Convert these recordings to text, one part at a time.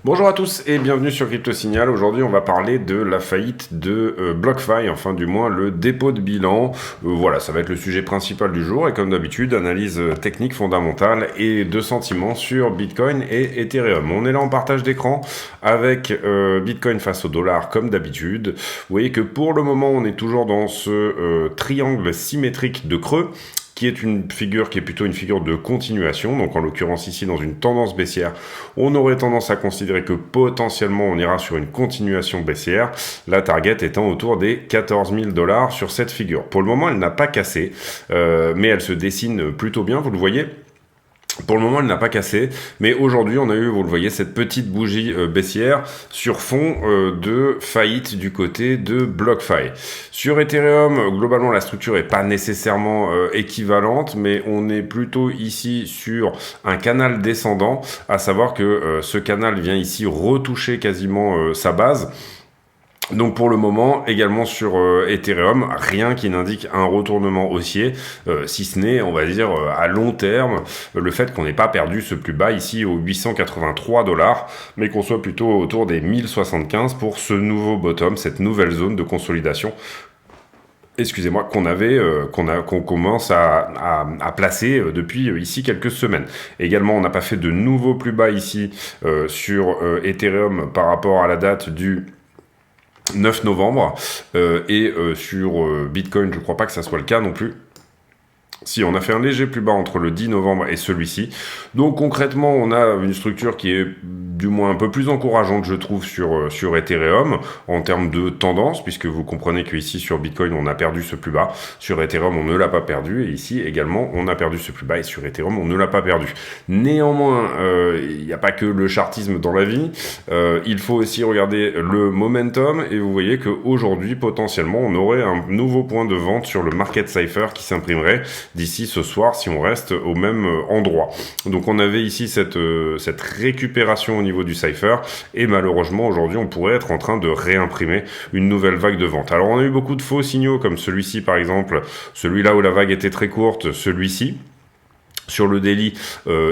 Bonjour à tous et bienvenue sur Crypto Signal. Aujourd'hui, on va parler de la faillite de BlockFi, enfin du moins le dépôt de bilan. Voilà, ça va être le sujet principal du jour et comme d'habitude, analyse technique fondamentale et de sentiments sur Bitcoin et Ethereum. On est là en partage d'écran avec Bitcoin face au dollar comme d'habitude. Vous voyez que pour le moment, on est toujours dans ce triangle symétrique de creux, qui est une figure qui est plutôt une figure de continuation, donc en l'occurrence ici dans une tendance baissière, on aurait tendance à considérer que potentiellement on ira sur une continuation baissière, la target étant autour des 14 000 $ sur cette figure. Pour le moment elle n'a pas cassé, mais elle se dessine plutôt bien, vous le voyez. Pour le moment, elle n'a pas cassé, mais aujourd'hui, on a eu, vous le voyez, cette petite bougie baissière sur fond de faillite du côté de BlockFi. Sur Ethereum, globalement, la structure est pas nécessairement équivalente, mais on est plutôt ici sur un canal descendant, à savoir que ce canal vient ici retoucher quasiment sa base. Donc pour le moment, également sur Ethereum, rien qui n'indique un retournement haussier, si ce n'est, on va dire, à long terme, le fait qu'on n'ait pas perdu ce plus bas ici aux 883 $, mais qu'on soit plutôt autour des 1075 pour ce nouveau bottom, cette nouvelle zone de consolidation. Excusez-moi, qu'on commence à placer depuis ici quelques semaines. Également, on n'a pas fait de nouveau plus bas ici sur Ethereum par rapport à la date du 9 novembre et sur Bitcoin, je ne crois pas que ça soit le cas non plus. Si, on a fait un léger plus bas entre le 10 novembre et celui-ci. Donc concrètement, on a une structure qui est du moins un peu plus encourageante, je trouve, sur Ethereum, en termes de tendance, puisque vous comprenez qu'ici, sur Bitcoin, on a perdu ce plus bas. Sur Ethereum, on ne l'a pas perdu. Et ici, également, on a perdu ce plus bas. Et sur Ethereum, on ne l'a pas perdu. Néanmoins, il n'y a pas que le chartisme dans la vie. Il faut aussi regarder le momentum. Et vous voyez qu'aujourd'hui, potentiellement, on aurait un nouveau point de vente sur le market cipher qui s'imprimerait d'ici ce soir si on reste au même endroit. Donc on avait ici cette récupération au niveau du cipher et malheureusement aujourd'hui on pourrait être en train de réimprimer une nouvelle vague de vente. Alors on a eu beaucoup de faux signaux comme celui-ci par exemple, celui-là où la vague était très courte, celui-ci. Sur le daily,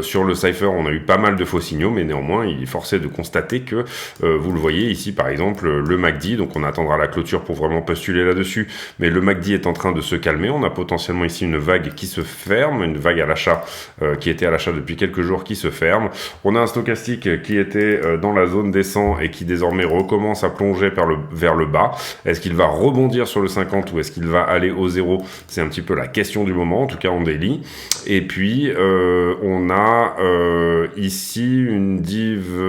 sur le cipher, on a eu pas mal de faux signaux, mais néanmoins, il est forcé de constater que, vous le voyez ici, par exemple, le MACD, donc on attendra la clôture pour vraiment postuler là-dessus, mais le MACD est en train de se calmer. On a potentiellement ici une vague qui se ferme, une vague à l'achat, qui était à l'achat depuis quelques jours, qui se ferme. On a un stochastique qui était dans la zone des 100 et qui désormais recommence à plonger vers le bas. Est-ce qu'il va rebondir sur le 50 ou est-ce qu'il va aller au 0? C'est un petit peu la question du moment, en tout cas en daily. Et puis, on a ici une div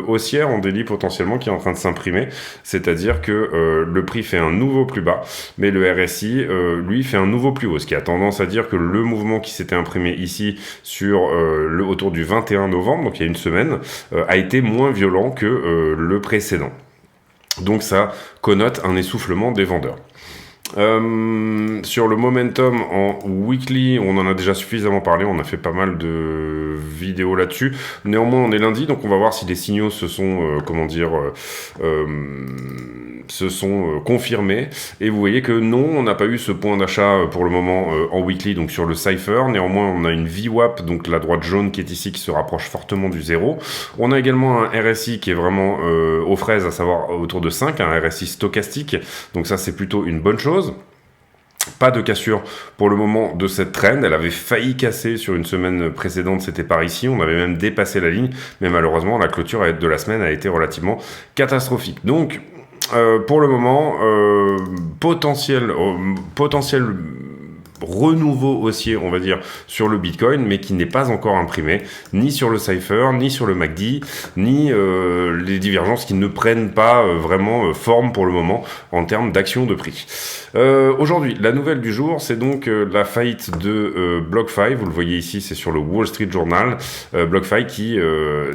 haussière en daily potentiellement qui est en train de s'imprimer, c'est-à-dire que le prix fait un nouveau plus bas, mais le RSI lui fait un nouveau plus haut, ce qui a tendance à dire que le mouvement qui s'était imprimé ici sur autour du 21 novembre, donc il y a une semaine, a été moins violent que le précédent. Donc ça connote un essoufflement des vendeurs. Sur le momentum en weekly, on en a déjà suffisamment parlé, on a fait pas mal de vidéos là-dessus. Néanmoins, on est lundi, donc on va voir si les signaux se sont, confirmés. Et vous voyez que non, on n'a pas eu ce point d'achat pour le moment en weekly, donc sur le cipher. Néanmoins, on a une VWAP, donc la droite jaune qui est ici, qui se rapproche fortement du 0. On a également un RSI qui est vraiment aux fraises, à savoir autour de 5, un RSI stochastique. Donc ça, c'est plutôt une bonne chose. Pas de cassure pour le moment de cette trend. Elle avait failli casser sur une semaine précédente, c'était par ici. On avait même dépassé la ligne, mais malheureusement, la clôture de la semaine a été relativement catastrophique. Donc, pour le moment, potentiel renouveau haussier, on va dire, sur le Bitcoin, mais qui n'est pas encore imprimé, ni sur le cipher, ni sur le MACD, ni les divergences qui ne prennent pas vraiment forme pour le moment en termes d'action de prix. Aujourd'hui, la nouvelle du jour, c'est donc la faillite de BlockFi. Vous le voyez ici, c'est sur le Wall Street Journal. BlockFi qui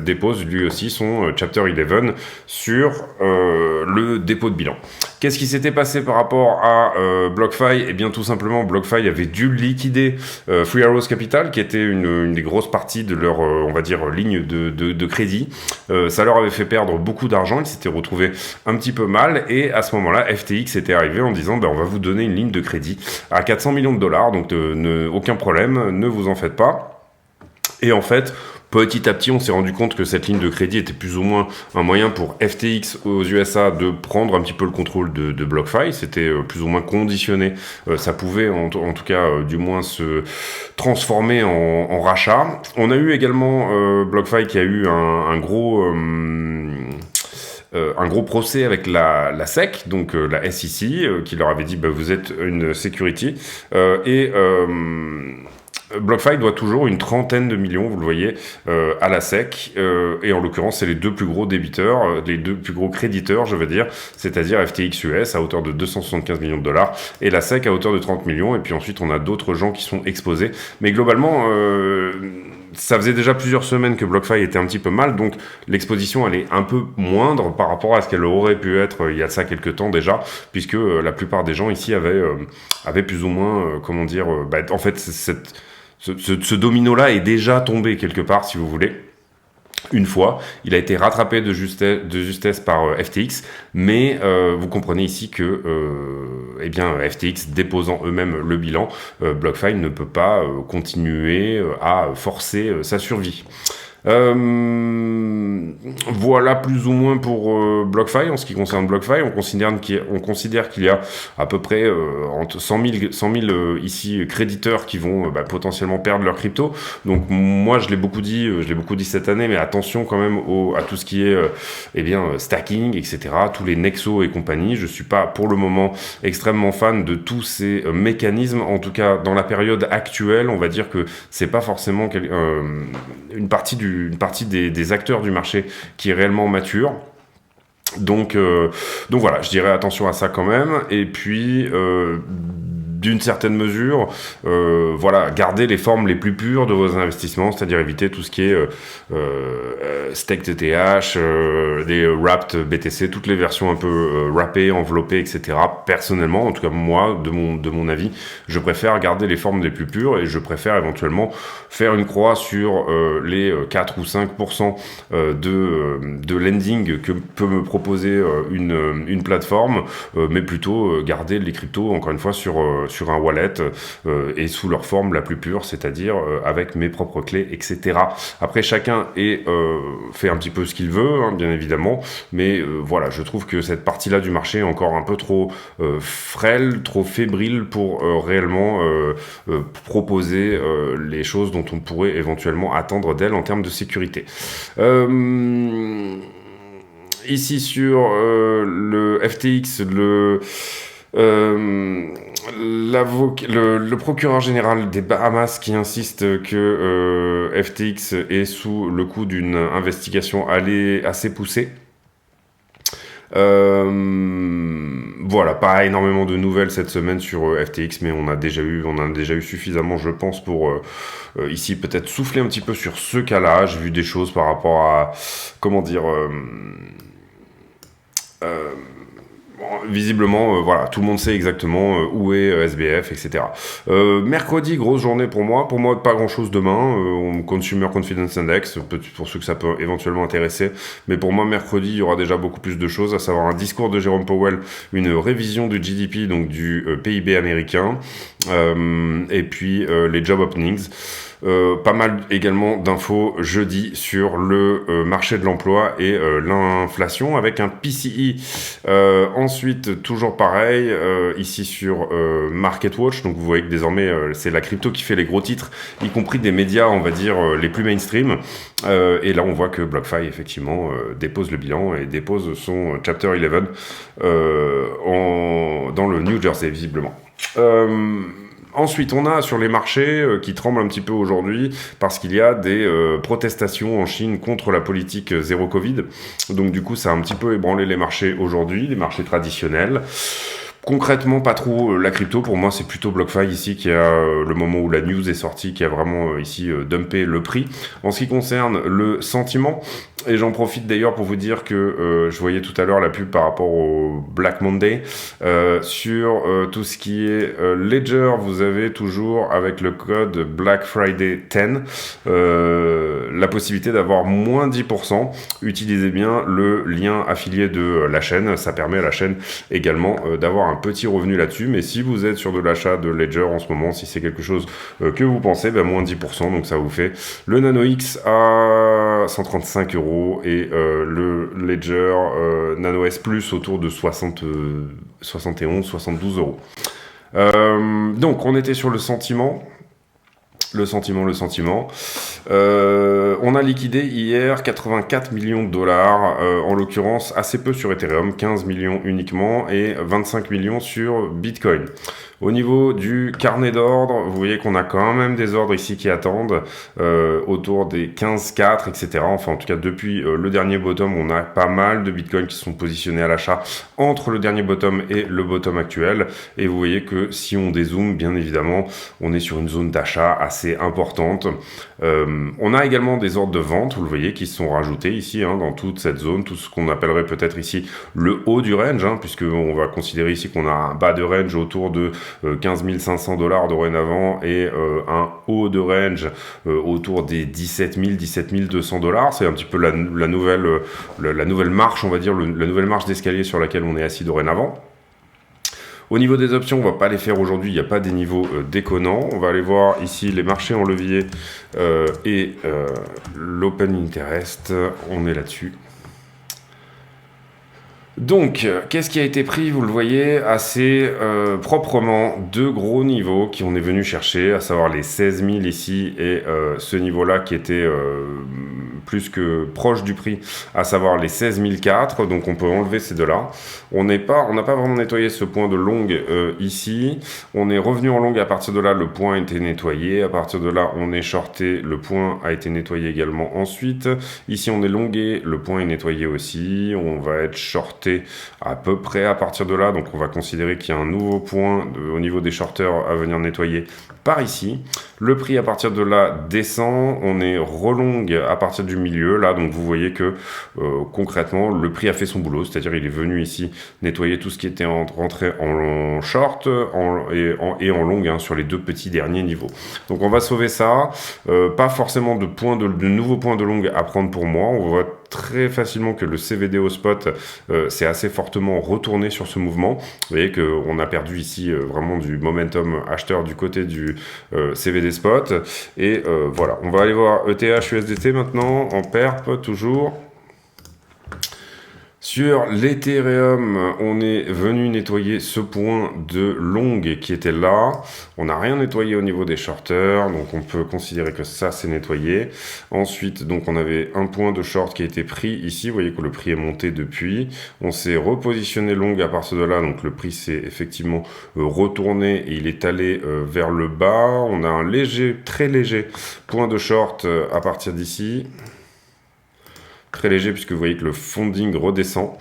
dépose lui aussi son Chapter 11 sur le dépôt de bilan. Qu'est-ce qui s'était passé par rapport à BlockFi? Eh bien, tout simplement, BlockFi avait dû liquider Three Arrows Capital, qui était une des grosses parties de leur, on va dire, ligne de crédit. Ça leur avait fait perdre beaucoup d'argent, ils s'étaient retrouvés un petit peu mal, et à ce moment-là, FTX était arrivé en disant, on va vous donner une ligne de crédit à 400 millions de dollars, donc aucun problème, ne vous en faites pas. Et en fait, petit à petit, on s'est rendu compte que cette ligne de crédit était plus ou moins un moyen pour FTX aux USA de prendre un petit peu le contrôle de BlockFi. C'était plus ou moins conditionné. Ça pouvait, en tout cas, du moins se transformer en rachat. On a eu également BlockFi qui a eu un gros procès avec la SEC, donc la SEC, qui leur avait dit vous êtes une security, BlockFi doit toujours une 30aine de millions, vous le voyez, à la SEC, et en l'occurrence, c'est les deux plus gros débiteurs, les deux plus gros créditeurs, je veux dire, c'est-à-dire FTX US à hauteur de 275 millions de dollars, et la SEC à hauteur de 30 millions, et puis ensuite, on a d'autres gens qui sont exposés. Mais globalement, ça faisait déjà plusieurs semaines que BlockFi était un petit peu mal, donc l'exposition, elle est un peu moindre par rapport à ce qu'elle aurait pu être il y a de ça quelques temps déjà, puisque la plupart des gens ici avaient plus ou moins, en fait, ce domino-là est déjà tombé quelque part, si vous voulez. Une fois, il a été rattrapé de justesse par FTX, mais vous comprenez ici que FTX déposant eux-mêmes le bilan, BlockFi ne peut pas continuer à forcer sa survie. Voilà plus ou moins pour BlockFi. En ce qui concerne BlockFi, on considère qu'il y a à peu près entre 100 000 ici créditeurs qui vont potentiellement perdre leur crypto. Donc moi je l'ai beaucoup dit cette année, mais attention quand même à tout ce qui est stacking, etc. Tous les Nexo et compagnie. Je suis pas pour le moment extrêmement fan de tous ces mécanismes. En tout cas dans la période actuelle, on va dire que c'est pas forcément une partie des acteurs du marché qui est réellement mature. Donc voilà, je dirais attention à ça quand même. Et puis d'une certaine mesure, garder les formes les plus pures de vos investissements, c'est-à-dire éviter tout ce qui est stake TTH, des wrapped BTC, toutes les versions un peu wrappées, enveloppées, etc. Personnellement, en tout cas moi, de mon avis, je préfère garder les formes les plus pures et je préfère éventuellement faire une croix sur les 4 ou 5% de lending que peut me proposer une plateforme, mais plutôt garder les cryptos, encore une fois, sur un wallet et sous leur forme la plus pure, c'est-à-dire avec mes propres clés, etc. Après, chacun fait un petit peu ce qu'il veut, hein, bien évidemment, mais je trouve que cette partie-là du marché est encore un peu trop frêle, trop fébrile pour réellement proposer les choses dont on pourrait éventuellement attendre d'elle en termes de sécurité. Ici sur le FTX, le procureur général des Bahamas qui insiste que FTX est sous le coup d'une investigation assez poussée. Pas énormément de nouvelles cette semaine sur FTX, mais on en a déjà eu suffisamment, je pense, pour ici peut-être souffler un petit peu sur ce cas-là. J'ai vu des choses par rapport à visiblement, tout le monde sait exactement où est SBF, etc. Mercredi, grosse journée pour moi. Pour moi, pas grand-chose demain. Consumer Confidence Index, pour ceux que ça peut éventuellement intéresser. Mais pour moi, mercredi, il y aura déjà beaucoup plus de choses, à savoir un discours de Jérôme Powell, une révision du GDP, donc du PIB américain, et puis les job openings. Pas mal également d'infos jeudi sur le marché de l'emploi et l'inflation avec un PCE. Ensuite, toujours pareil, ici sur MarketWatch, donc vous voyez que désormais c'est la crypto qui fait les gros titres, y compris des médias, on va dire, les plus mainstream. Et là, on voit que BlockFi, effectivement, dépose le bilan et dépose son Chapter 11 dans le New Jersey, visiblement. Ensuite, on a sur les marchés qui tremblent un petit peu aujourd'hui parce qu'il y a des protestations en Chine contre la politique zéro Covid. Donc du coup, ça a un petit peu ébranlé les marchés aujourd'hui, les marchés traditionnels. Concrètement, pas trop la crypto. Pour moi, c'est plutôt BlockFi ici qui a le moment où la news est sortie, qui a vraiment ici dumpé le prix. En ce qui concerne le sentiment, et j'en profite d'ailleurs pour vous dire que je voyais tout à l'heure la pub par rapport au Black Monday sur tout ce qui est Ledger. Vous avez toujours avec le code Black Friday 10 la possibilité d'avoir moins 10%. Utilisez bien le lien affilié de la chaîne. Ça permet à la chaîne également d'avoir un petit revenu là-dessus, mais si vous êtes sur de l'achat de Ledger en ce moment, si c'est quelque chose que vous pensez, moins 10%, donc ça vous fait le Nano X à 135 € et le Ledger Nano S Plus autour de 71, 72 €. Donc on était sur le sentiment. Le sentiment. On a liquidé hier 84 millions de dollars, en l'occurrence assez peu sur Ethereum, 15 millions uniquement, et 25 millions sur Bitcoin. Au niveau du carnet d'ordre, vous voyez qu'on a quand même des ordres ici qui attendent autour des 15,4, etc. Enfin, en tout cas, depuis le dernier bottom, on a pas mal de Bitcoin qui sont positionnés à l'achat entre le dernier bottom et le bottom actuel. Et vous voyez que si on dézoome, bien évidemment, on est sur une zone d'achat assez importante. On a également des ordres de vente, vous le voyez, qui sont rajoutés ici, dans toute cette zone, tout ce qu'on appellerait peut-être ici le haut du range, puisqu'on va considérer ici qu'on a un bas de range autour de 15 500 $ dorénavant et un haut de range autour des 17 200 $. C'est un petit peu la nouvelle marche, on va dire, la nouvelle marche d'escalier sur laquelle on est assis dorénavant. Au niveau des options, on va pas les faire aujourd'hui, il n'y a pas des niveaux déconnants. On va aller voir ici les marchés en levier et l'open interest, on est là-dessus. Donc, qu'est-ce qui a été pris? Vous le voyez assez proprement, deux gros niveaux qui on est venu chercher, à savoir les 16 000 ici et ce niveau-là qui était plus que proche du prix, à savoir les 16 004. Donc, on peut enlever ces deux-là. On n'a pas vraiment nettoyé ce point de longue ici. On est revenu en longue à partir de là, le point a été nettoyé. À partir de là, on est shorté, le point a été nettoyé également ensuite. Ici, on est longué, le point est nettoyé aussi. On va être shorté à peu près à partir de là, donc on va considérer qu'il y a un nouveau point au niveau des shorters à venir nettoyer par ici. Le prix à partir de là descend, on est relongue à partir du milieu là, donc vous voyez que concrètement le prix a fait son boulot, c'est-à-dire il est venu ici nettoyer tout ce qui était rentré en short et en longue sur les deux petits derniers niveaux. Donc on va sauver ça, pas forcément de nouveaux points de longue à prendre pour moi. On voit très facilement que le CVD au spot s'est assez fortement retourné sur ce mouvement. Vous voyez qu'on a perdu ici vraiment du momentum acheteur du côté du CVD spot. Et voilà, on va aller voir ETH USDT maintenant en perp toujours. Sur l'Ethereum, on est venu nettoyer ce point de longue qui était là. On n'a rien nettoyé au niveau des shorters, donc on peut considérer que ça c'est nettoyé. Ensuite, donc on avait un point de short qui a été pris ici. Vous voyez que le prix est monté depuis. On s'est repositionné long à partir de là, donc le prix s'est effectivement retourné et il est allé vers le bas. On a un très léger point de short à partir d'ici. Très léger puisque vous voyez que le funding redescend,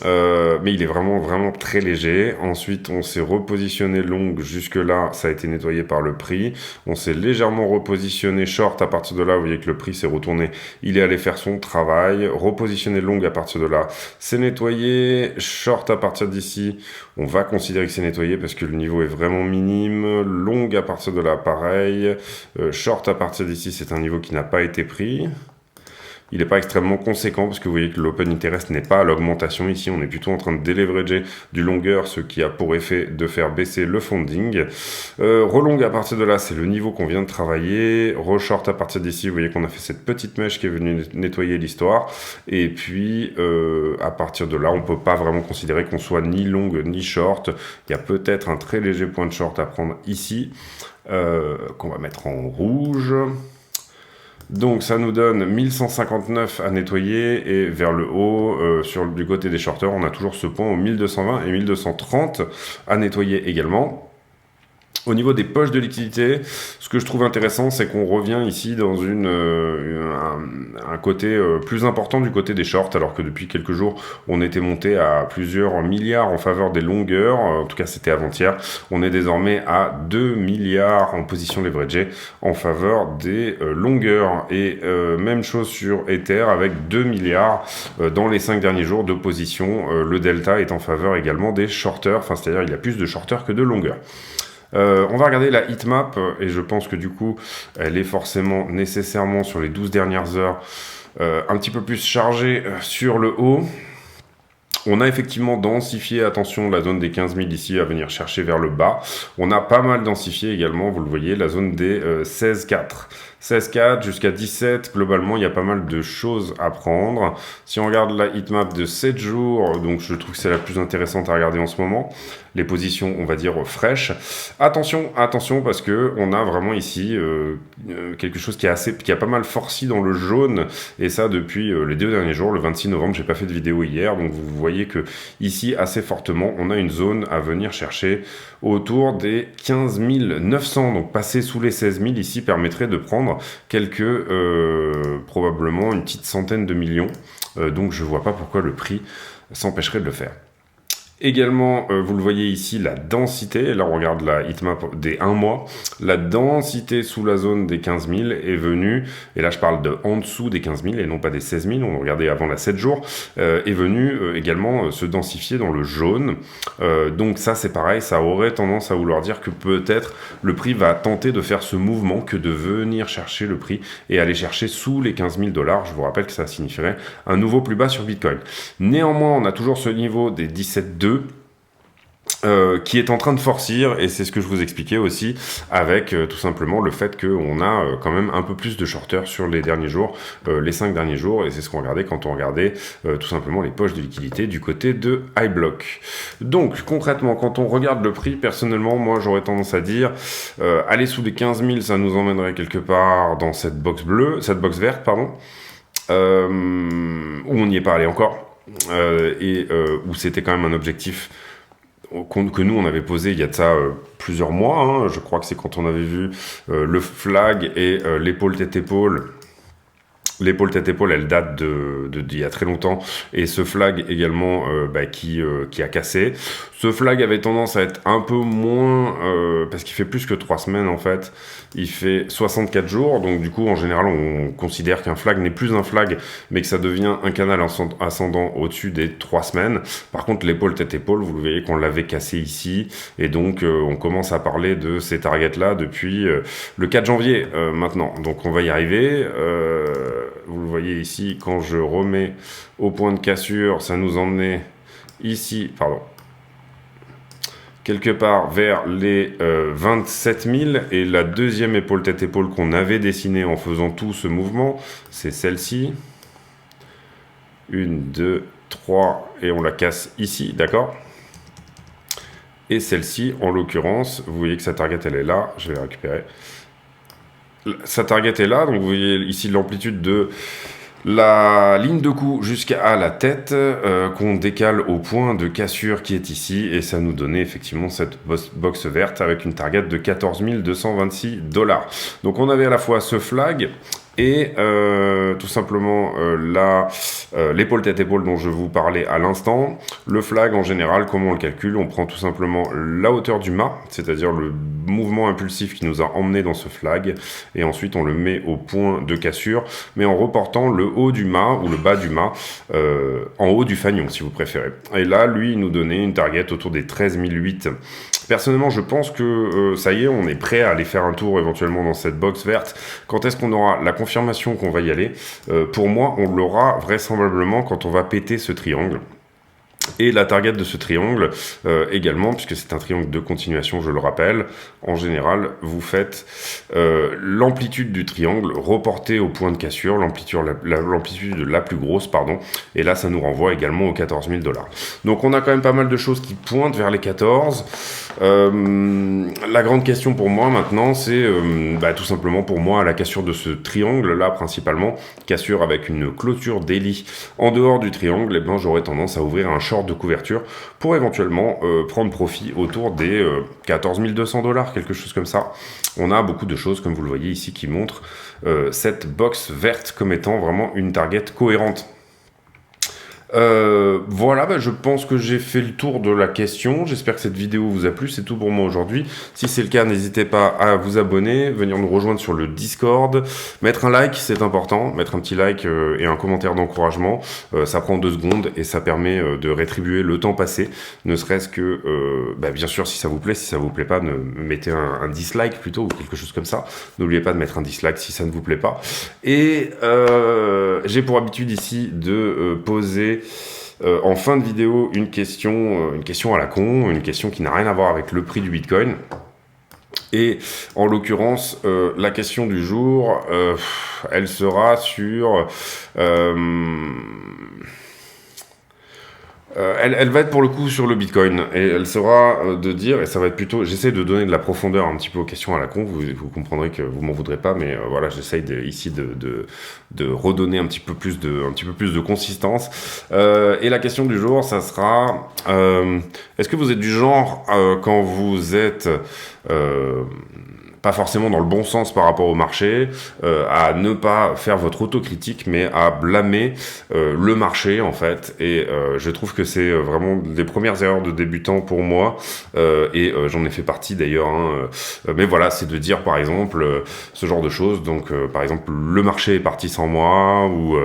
mais il est vraiment très léger. Ensuite on s'est repositionné long jusque là, ça a été nettoyé par le prix. On s'est légèrement repositionné short à partir de là, vous voyez que le prix s'est retourné, il est allé faire son travail. Repositionné long à partir de là, c'est nettoyé. Short à partir d'ici, on va considérer que c'est nettoyé parce que le niveau est vraiment minime. Long à partir de là, pareil. Short à partir d'ici, c'est un niveau qui n'a pas été pris. Il n'est pas extrêmement conséquent parce que vous voyez que l'open interest n'est pas à l'augmentation ici. On est plutôt en train de déleverager du longueur, ce qui a pour effet de faire baisser le funding. Relong à partir de là, c'est le niveau qu'on vient de travailler. Reshort à partir d'ici, vous voyez qu'on a fait cette petite mèche qui est venue nettoyer l'histoire. Et puis, à partir de là, on ne peut pas vraiment considérer qu'on soit ni long ni short. Il y a peut-être un très léger point de short à prendre ici, qu'on va mettre en rouge. Donc ça nous donne 1159 à nettoyer et vers le haut, du côté des shorters, on a toujours ce point au 1220 et 1230 à nettoyer également. Au niveau des poches de liquidité, ce que je trouve intéressant, c'est qu'on revient ici dans un côté plus important du côté des shorts, alors que depuis quelques jours, on était monté à plusieurs milliards en faveur des longueurs. En tout cas, c'était avant-hier. On est désormais à 2 milliards en position leveragée en faveur des longueurs. Et même chose sur Ether avec 2 milliards dans les 5 derniers jours de position. Le delta est en faveur également des shorters, enfin, c'est-à-dire il y a plus de shorters que de longueurs. On va regarder la heatmap et je pense que du coup elle est forcément nécessairement sur les 12 dernières heures un petit peu plus chargée sur le haut. On a effectivement densifié, attention, la zone des 15 000 ici à venir chercher vers le bas. On a pas mal densifié également, vous le voyez, la zone des 16,4. 16,4 jusqu'à 17, globalement, il y a pas mal de choses à prendre. Si on regarde la heatmap de 7 jours, donc je trouve que c'est la plus intéressante à regarder en ce moment, les positions, on va dire, fraîches. Attention, parce que on a vraiment ici quelque chose qui a pas mal forci dans le jaune, et ça depuis les 2 derniers jours. Le 26 novembre, j'ai pas fait de vidéo hier, donc vous voyez que ici, assez fortement, on a une zone à venir chercher autour des 15 900, donc passer sous les 16 000 ici permettrait de prendre probablement une petite centaine de millions, donc je vois pas pourquoi le prix s'empêcherait de le faire. Également, vous le voyez ici, la densité, là on regarde la heatmap des 1 mois, la densité sous la zone des 15 000 est venue, et là je parle de en dessous des 15 000 et non pas des 16 000, on regardait avant la 7 jours, est venue également se densifier dans le jaune. Donc ça c'est pareil, ça aurait tendance à vouloir dire que peut-être le prix va tenter de faire ce mouvement que de venir chercher le prix et aller chercher sous les 15 000 $. Je vous rappelle que ça signifierait un nouveau plus bas sur Bitcoin. Néanmoins, on a toujours ce niveau des 17,2 qui est en train de forcir, et c'est ce que je vous expliquais aussi avec tout simplement le fait qu'on a quand même un peu plus de shorters sur les derniers jours, les 5 derniers jours, et c'est ce qu'on regardait quand on regardait tout simplement les poches de liquidité du côté de iBlock. Donc concrètement, quand on regarde le prix, personnellement, moi j'aurais tendance à dire aller sous les 15 000, ça nous emmènerait quelque part dans cette box verte, pardon, où on n'y est pas allé encore, où c'était quand même un objectif que nous on avait posé il y a de ça plusieurs mois, hein. Je crois que c'est quand on avait vu le flag et l'épaule tête-épaule. L'épaule tête-épaule, elle date d'il y a très longtemps, et ce flag également qui a cassé. Ce flag avait tendance à être un peu moins, parce qu'il fait plus que 3 semaines en fait, il fait 64 jours, donc du coup en général on considère qu'un flag n'est plus un flag, mais que ça devient un canal ascendant au-dessus des 3 semaines. Par contre l'épaule tête-épaule, vous le voyez qu'on l'avait cassé ici, et donc on commence à parler de ces targets-là depuis le 4 janvier maintenant, donc on va y arriver. Vous le voyez ici, quand je remets au point de cassure, ça nous emmenait ici, quelque part vers les 27 000, et la deuxième épaule tête-épaule qu'on avait dessinée en faisant tout ce mouvement, c'est celle-ci. 1, 2, 3, et on la casse ici, d'accord ? Et celle-ci, en l'occurrence, vous voyez que sa target, elle est là, je vais la récupérer. Sa target est là, donc vous voyez ici l'amplitude de la ligne de coup jusqu'à la tête qu'on décale au point de cassure qui est ici, et ça nous donnait effectivement cette box verte avec une target de 14 226 $. Donc on avait à la fois ce flag et tout simplement l'épaule tête-épaule dont je vous parlais à l'instant. Le flag, en général, comment on le calcule? On prend tout simplement la hauteur du mât, c'est-à-dire le mouvement impulsif qui nous a emmené dans ce flag, et ensuite on le met au point de cassure, mais en reportant le haut du mât ou le bas du mât en haut du fanion, si vous préférez. Et là, lui, il nous donnait une target autour des 13 008. Personnellement, je pense que ça y est, on est prêt à aller faire un tour éventuellement dans cette box verte. Quand est-ce qu'on aura la confirmation qu'on va y aller? Pour moi, on l'aura vraisemblablement quand on va péter ce triangle. Et la target de ce triangle également, puisque c'est un triangle de continuation, je le rappelle, en général, vous faites l'amplitude du triangle reportée au point de cassure, l'amplitude la plus grosse, pardon, et là, ça nous renvoie également aux 14 000 $. Donc, on a quand même pas mal de choses qui pointent vers les 14. La grande question pour moi maintenant, c'est tout simplement pour moi la cassure de ce triangle-là, principalement, cassure avec une clôture daily en dehors du triangle, et j'aurais tendance à ouvrir un short short de couverture pour éventuellement prendre profit autour des 14 200 $, quelque chose comme ça. On a beaucoup de choses, comme vous le voyez ici, qui montrent cette box verte comme étant vraiment une target cohérente. Voilà, je pense que j'ai fait le tour de la question. J'espère que cette vidéo vous a plu. C'est tout pour moi aujourd'hui. Si c'est le cas, n'hésitez pas à vous abonner, venir nous rejoindre sur le Discord, mettre un like, c'est important, mettre un petit like et un commentaire d'encouragement. Ça prend 2 secondes et ça permet de rétribuer le temps passé. Ne serait-ce que, bien sûr, si ça vous plaît, si ça vous plaît pas, mettez un dislike plutôt ou quelque chose comme ça. N'oubliez pas de mettre un dislike si ça ne vous plaît pas. Et j'ai pour habitude ici de poser en fin de vidéo une question à la con, une question qui n'a rien à voir avec le prix du Bitcoin. Et en l'occurrence, la question du jour, elle sera sur... elle va être pour le coup sur le Bitcoin et elle sera de dire, et ça va être plutôt, j'essaie de donner de la profondeur un petit peu aux questions à la con, vous comprendrez que vous m'en voudrez pas, mais voilà, j'essaie ici de redonner un petit peu plus de consistance. Et la question du jour, ça sera, est-ce que vous êtes du genre, quand vous êtes... pas forcément dans le bon sens par rapport au marché, à ne pas faire votre autocritique, mais à blâmer le marché, en fait. Et je trouve que c'est vraiment les premières erreurs de débutants pour moi, et j'en ai fait partie d'ailleurs. Mais voilà, c'est de dire, par exemple, ce genre de choses. Donc, par exemple, le marché est parti sans moi, ou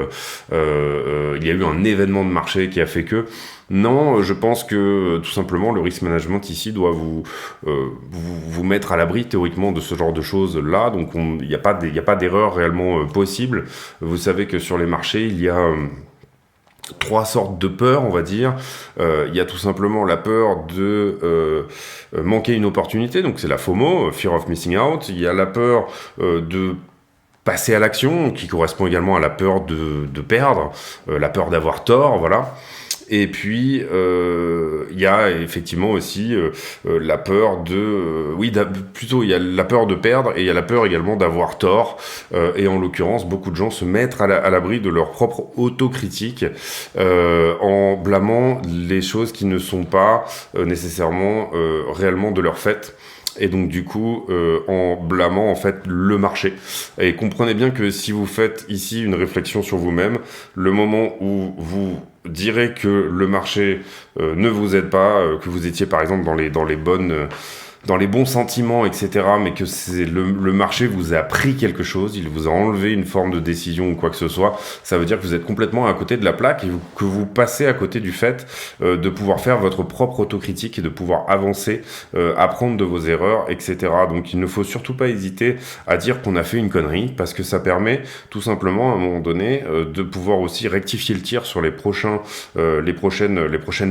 il y a eu un événement de marché qui a fait que... Non, je pense que tout simplement le risk management ici doit vous mettre à l'abri théoriquement de ce genre de choses là. Donc il n'y a pas d'erreur réellement possible. Vous savez que sur les marchés il y a 3 sortes de peurs, on va dire. Il y a tout simplement la peur de manquer une opportunité, donc c'est la FOMO, Fear of Missing Out. Il y a la peur de passer à l'action, qui correspond également à la peur de perdre, la peur d'avoir tort, voilà. Et puis, il y a effectivement aussi la peur plutôt il y a la peur de perdre et il y a la peur également d'avoir tort. Et en l'occurrence, beaucoup de gens se mettent à l'abri de leur propre autocritique en blâmant les choses qui ne sont pas nécessairement réellement de leur fait. Et donc du coup en blâmant en fait le marché. Et comprenez bien que si vous faites ici une réflexion sur vous-même, le moment où vous direz que le marché ne vous aide pas, que vous étiez par exemple dans les bons sentiments, etc., mais que le marché vous a pris quelque chose, il vous a enlevé une forme de décision ou quoi que ce soit, ça veut dire que vous êtes complètement à côté de la plaque et que vous passez à côté du fait de pouvoir faire votre propre autocritique et de pouvoir avancer, apprendre de vos erreurs, etc. Donc il ne faut surtout pas hésiter à dire qu'on a fait une connerie, parce que ça permet tout simplement à un moment donné de pouvoir aussi rectifier le tir sur les prochaines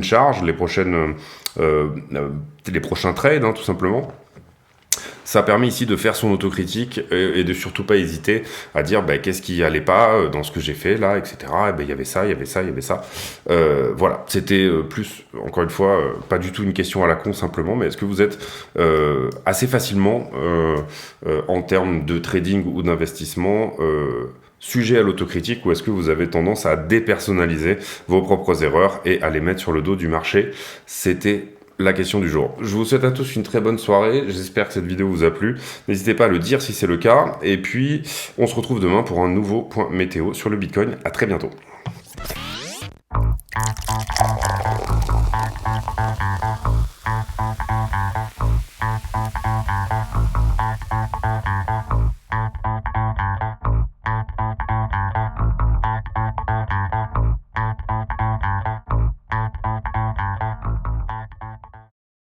charges, les prochains trades, tout simplement. Ça permet ici de faire son autocritique et de surtout pas hésiter à dire qu'est-ce qui allait pas dans ce que j'ai fait là, etc. Il y avait ça, il y avait ça, il y avait ça. Voilà, c'était plus, encore une fois, pas du tout une question à la con simplement, mais est-ce que vous êtes assez facilement, en termes de trading ou d'investissement, sujet à l'autocritique, ou est-ce que vous avez tendance à dépersonnaliser vos propres erreurs et à les mettre sur le dos du marché? C'était la question du jour. Je vous souhaite à tous une très bonne soirée, j'espère que cette vidéo vous a plu, n'hésitez pas à le dire si c'est le cas, et puis on se retrouve demain pour un nouveau point météo sur le Bitcoin. À très bientôt.